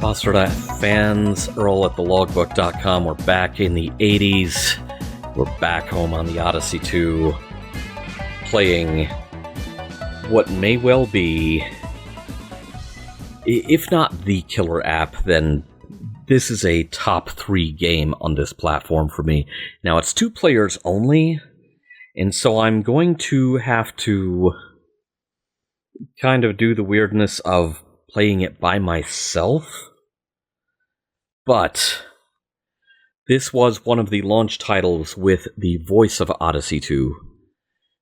Phosphor Dot fans, Earl at thelogbook.com. We're back in the 80s. We're back home on the Odyssey 2, playing what may well be, if not the killer app, then this is a top 3 game on this platform for me. Now, it's 2 players only, and so I'm going to have to kind of do the weirdness of playing it by myself. But this was one of the launch titles with the Voice of Odyssey2,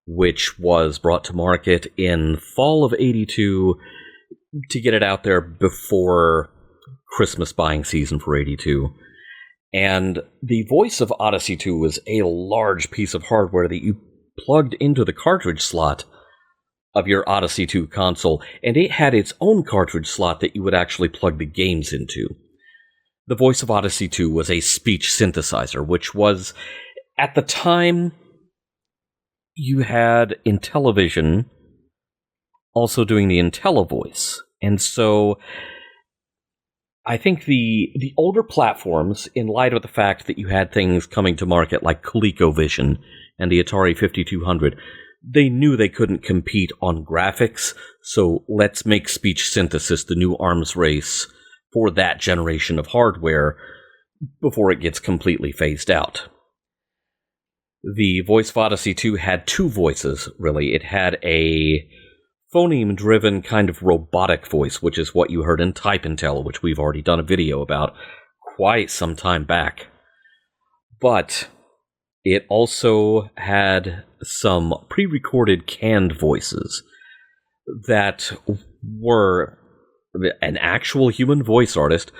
which was brought to market in fall of 82 to get it out there before Christmas buying season for 82. And the Voice of Odyssey2 was a large piece of hardware that you plugged into the cartridge slot of your Odyssey 2 console, and it had its own cartridge slot that you would actually plug the games into. The Voice of Odyssey 2 was a speech synthesizer, which was, at the time, you had Intellivision also doing the IntelliVoice. And so, I think the older platforms, in light of the fact that you had things coming to market like ColecoVision and the Atari 5200, they knew they couldn't compete on graphics, so let's make speech synthesis the new arms race for that generation of hardware before it gets completely phased out. The Voice of Odyssey 2 had 2 voices, really. It had a phoneme-driven kind of robotic voice, which is what you heard in Type Intel, which we've already done a video about quite some time back. But it also had some pre-recorded canned voices that were an actual human voice artist,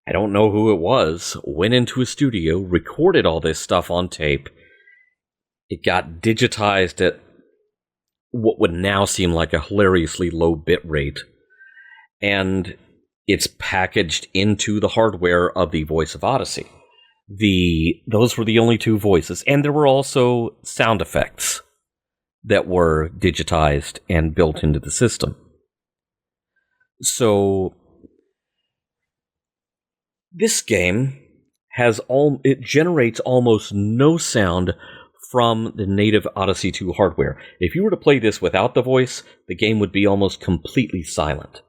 I don't know who it was, went into a studio, recorded all this stuff on tape. It got digitized at what would now seem like a hilariously low bit rate, and it's packaged into the hardware of the Voice of Odyssey. Those were the only 2 voices, and there were also sound effects that were digitized and built into the system. So, this game it generates almost no sound from the native Odyssey 2 hardware. If you were to play this without the voice, the game would be almost completely silent.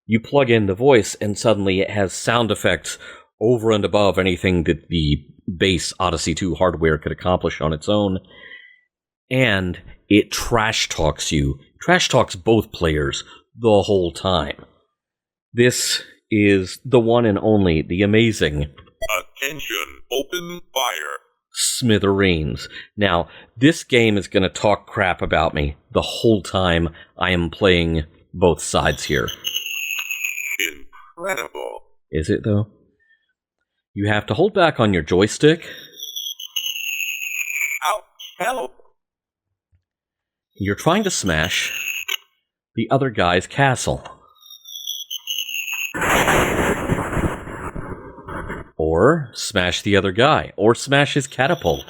You plug in the voice, and suddenly it has sound effects over and above anything that the base Odyssey 2 hardware could accomplish on its own. And it trash talks both players the whole time. This is the one and only, the amazing... Attention, open fire. Smithereens. Now, this game is going to talk crap about me the whole time I am playing both sides here. Incredible. Is it, though? You have to hold back on your joystick. Ouch, help. You're trying to smash the other guy's castle. Or smash the other guy. Or smash his catapult.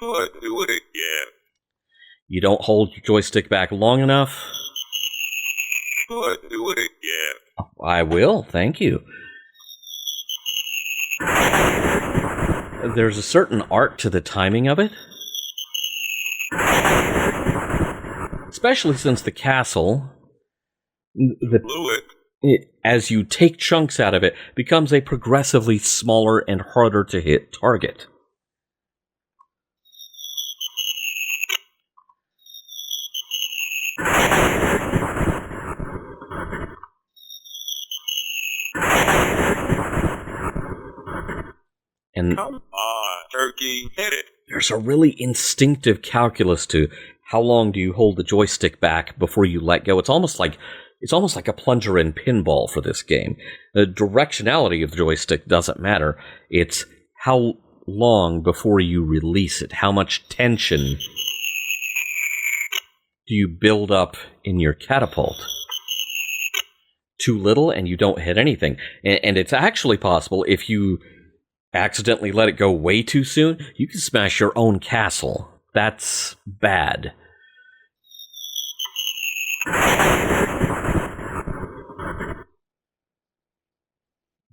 Do it again. You don't hold your joystick back long enough. Do it again. I will, thank you. There's a certain art to the timing of it. Especially since the castle, as you take chunks out of it, becomes a progressively smaller and harder to hit target. And come on, turkey, hit it. There's a really instinctive calculus to how long do you hold the joystick back before you let go. It's almost like a plunger in pinball for this game. The directionality of the joystick doesn't matter. It's how long before you release it, how much tension do you build up in your catapult? Too little and you don't hit anything. And it's actually possible, if you accidentally let it go way too soon, you can smash your own castle. That's bad.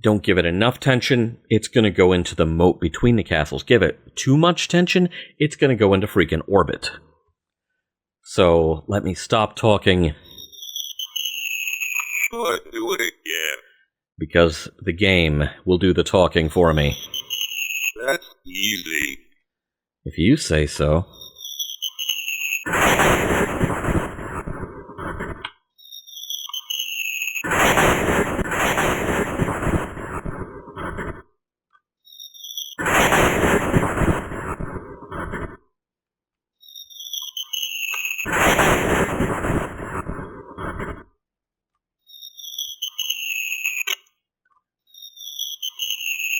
Don't give it enough tension, it's going to go into the moat between the castles. Give it too much tension, it's going to go into freaking orbit. So, let me stop talking. Do it again. Because the game will do the talking for me. That's easy. If you say so.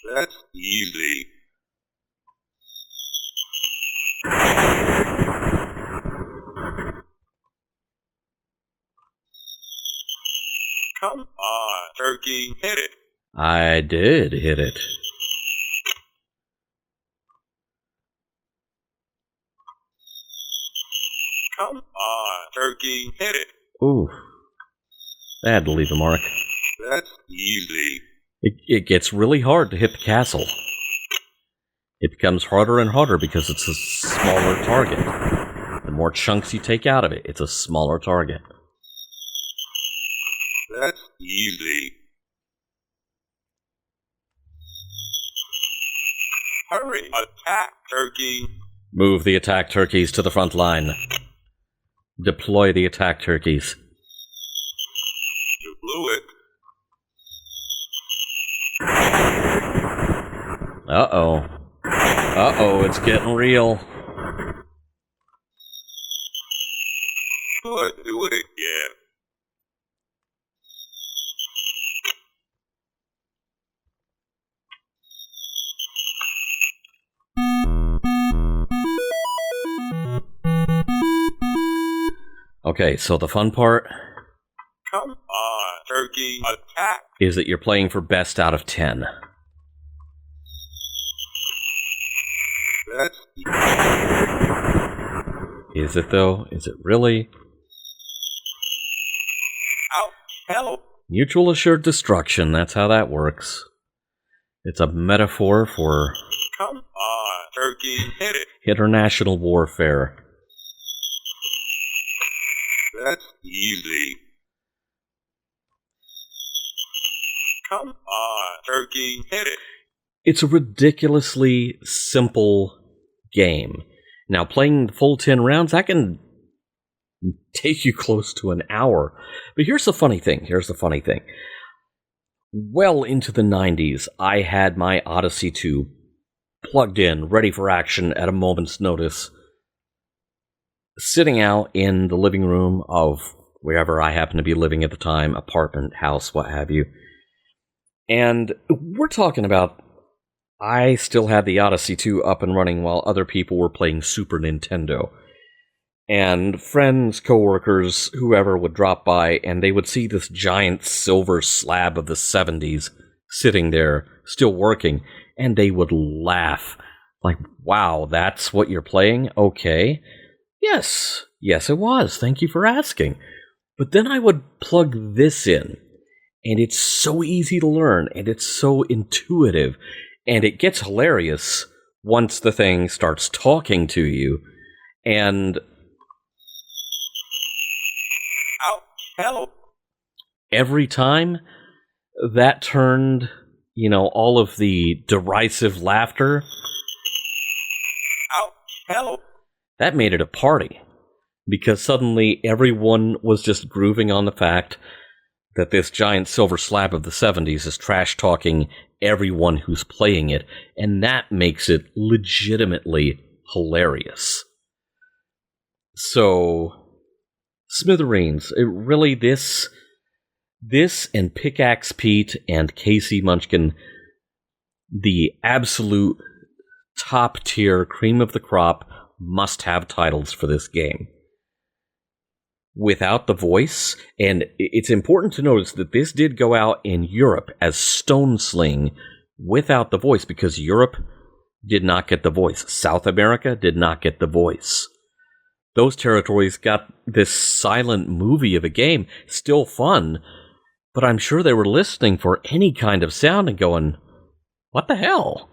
That's easy. Come on, turkey, hit it. I did hit it. Come on, turkey, hit it. Ooh. I had to leave a mark. That's easy. It gets really hard to hit the castle. It becomes harder and harder because it's a smaller target. The more chunks you take out of it, it's a smaller target. That's easy. Hurry, attack, turkey. Move the attack turkeys to the front line. Deploy the attack turkeys. You blew it. Uh-oh. Uh-oh, it's getting real. Do it again. Okay, so the fun part Come on, turkey, attack. is that you're playing for best out of 10. That's Is it, though? Is it really? Ouch, help. Mutual assured destruction, that's how that works. It's a metaphor for Come on, turkey, hit it. international warfare. That's easy. Come on, turkey, hit it. It's a ridiculously simple game. Now, playing the full 10 rounds, that can take you close to an hour. But here's the funny thing. Well into the 90s, I had my Odyssey 2 plugged in, ready for action at a moment's notice, sitting out in the living room of wherever I happened to be living at the time, apartment, house, what have you. And we're talking about, I still had the Odyssey 2 up and running while other people were playing Super Nintendo. And friends, coworkers, whoever would drop by, and they would see this giant silver slab of the 70s sitting there, still working, and they would laugh. Like, wow, that's what you're playing? Okay. Yes, it was. Thank you for asking. But then I would plug this in, and it's so easy to learn, and it's so intuitive, and it gets hilarious once the thing starts talking to you, and Ouch, help. every time that turned, all of the derisive laughter, Ouch, help. that made it a party. Because suddenly everyone was just grooving on the fact that this giant silver slab of the 70s is trash-talking everyone who's playing it, and that makes it legitimately hilarious. So, Smithereens, this and Pickaxe Pete and Casey Munchkin, the absolute top-tier, cream of the crop, must-have titles for this game. without the voice. And it's important to notice that this did go out in Europe as Stone Sling without the voice, because Europe did not get the voice. South America did not get the voice. Those territories got this silent movie of a game, still fun, but I'm sure they were listening for any kind of sound and going, what the hell?